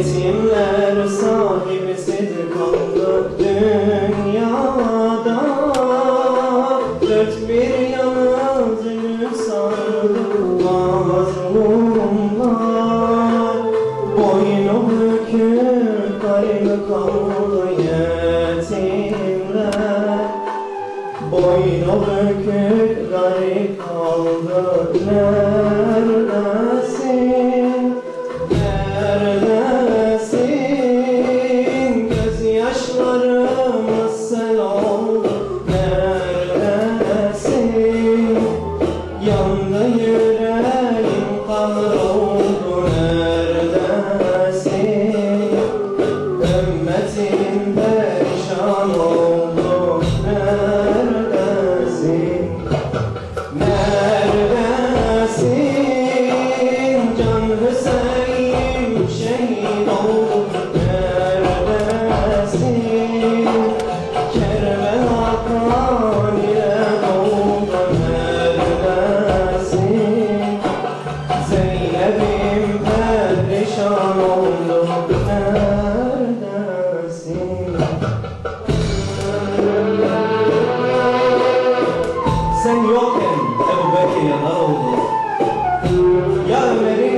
Yetimler sahipsiz kaldık dünyada, dört bir yana zulmü sardı mazlumlar. Boynu bükük gayrı kaldı yetimler, boynu bükük garip kaldı. Neredesin? Neredesin? Gözyaşlarımız sel oldu. Neredesin? Yandı yüreğim kavruldu. Neredesin? Ümmetim perişan oldu. Neredesin? Neredesin? Can Hüseyin şehit oldu. Neredesin? Kerbela kan ile doldu. Neredesin? Zeynep'im perişan oldu. Neredesin? Sen yokken Ebu Bekir yanar oldu. Ya Ömer'i,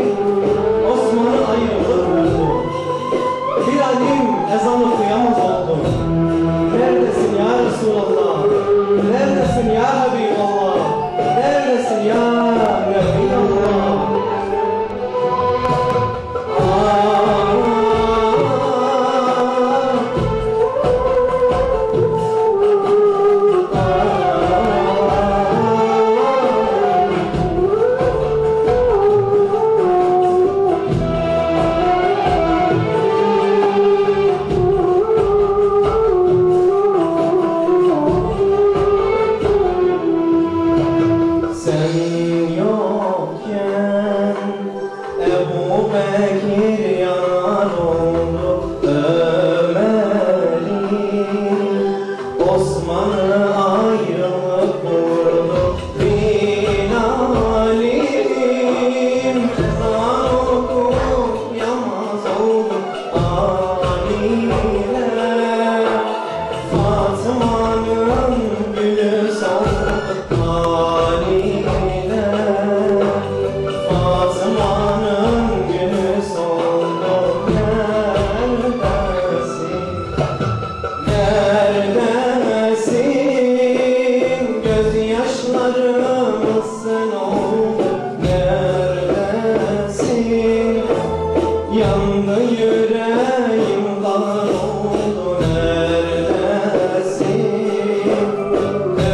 Osman'ı ayrılık buldu. Bir alim ezanı kıyamaz oldu. Neredesin ya Resulallah? Neredesin ya Habiballah? Neredesin ya Nebiallah? Sen yokken Ebu Bekir yanar oldu. Ömer'in Osman'ı ayrılık vurdu. Bilal'im ezan okup yamaz oldu. Aliler Fatıma'nın gülü soldu. Fatıma'nın günü soldu. Neredesin? Neredesin? Gözyaşlarımız sen oldu. Neredesin? Yandı yüreğim kavruldu. Neredesin?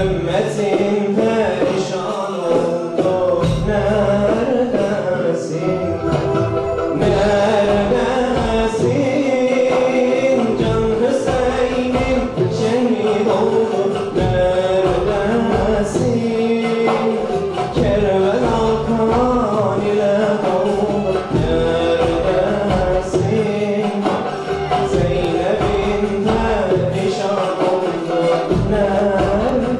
Ümmetim perişan oldu. Neredesin? Neredesin? Can Hüseyin'im şehit oldu. Neredesin? Kerbela kan ile doldu. Neredesin? Zeynep'im perişan oldu. Neredesin?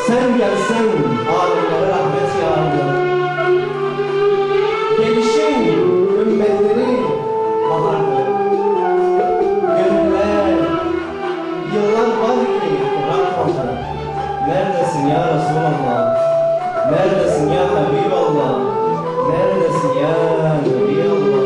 Sen gelsen alemlere rahmet yağdı. Gelişin ümmetleri bahardı. Gönüller yıllar var ki bırakmadı. Neredesin ya Resulallah? Neredesin ya Habiballah? Neredesin ya Nebiallah?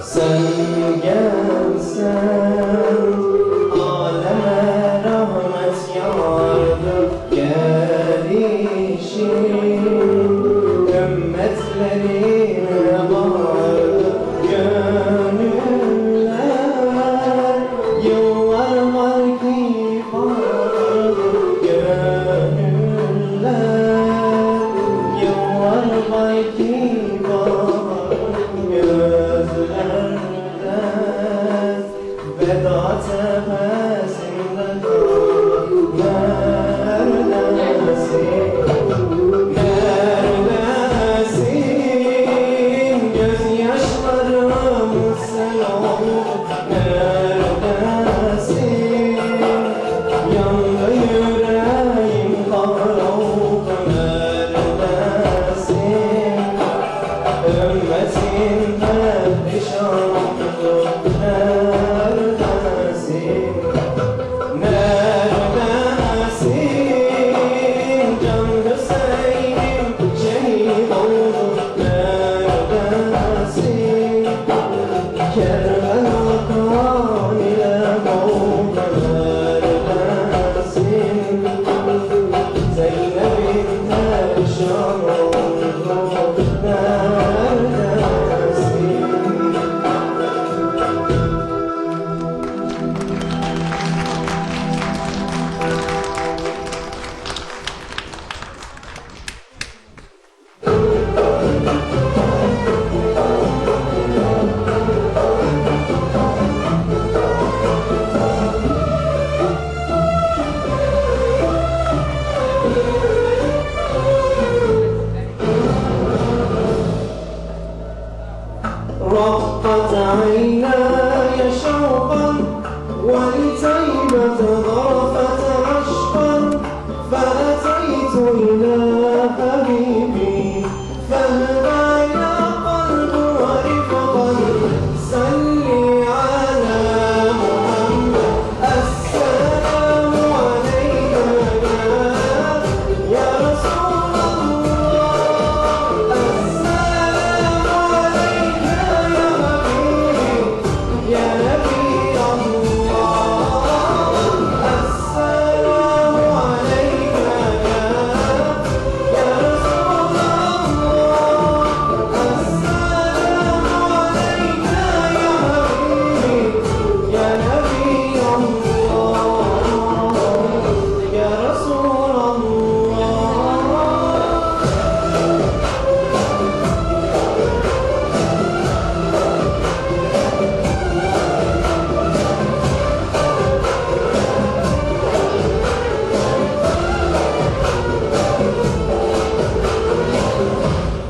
Sen gelsen aleme rahmet yağardı. Gelişin ümmetlerine bağırdı. Gönüller yıllar var ki bağırdı. Gönüller yıllar var ki bağırdı. Gözlerden رقت عيناي شوقا ولتيبة ضرفت عشقا فأتيت إلى حبيبي فاهدى يا قلب ورفقا صلي على محمد السلام عليك يا رسول الله السلام عليك يا نبي الله السلام عليك يا رسول الله السلام عليك يا حبيبي يا نبي الله يا رسول الله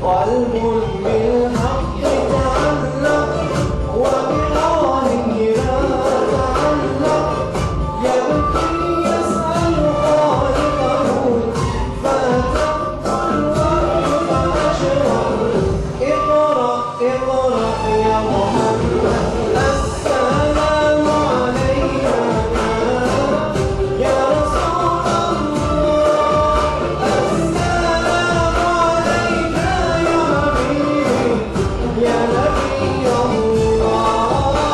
قلب بالحق تعلق وبغاره لا تعلق يبكي يسأل خالقه فتق الوحي فأشرق اقرأ اقرأ يا محمد السلام عليك يا رسول الله السلام عليك يا حبيبي يا نبي الله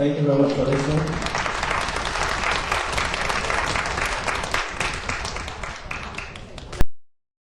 Thank you very much for listening.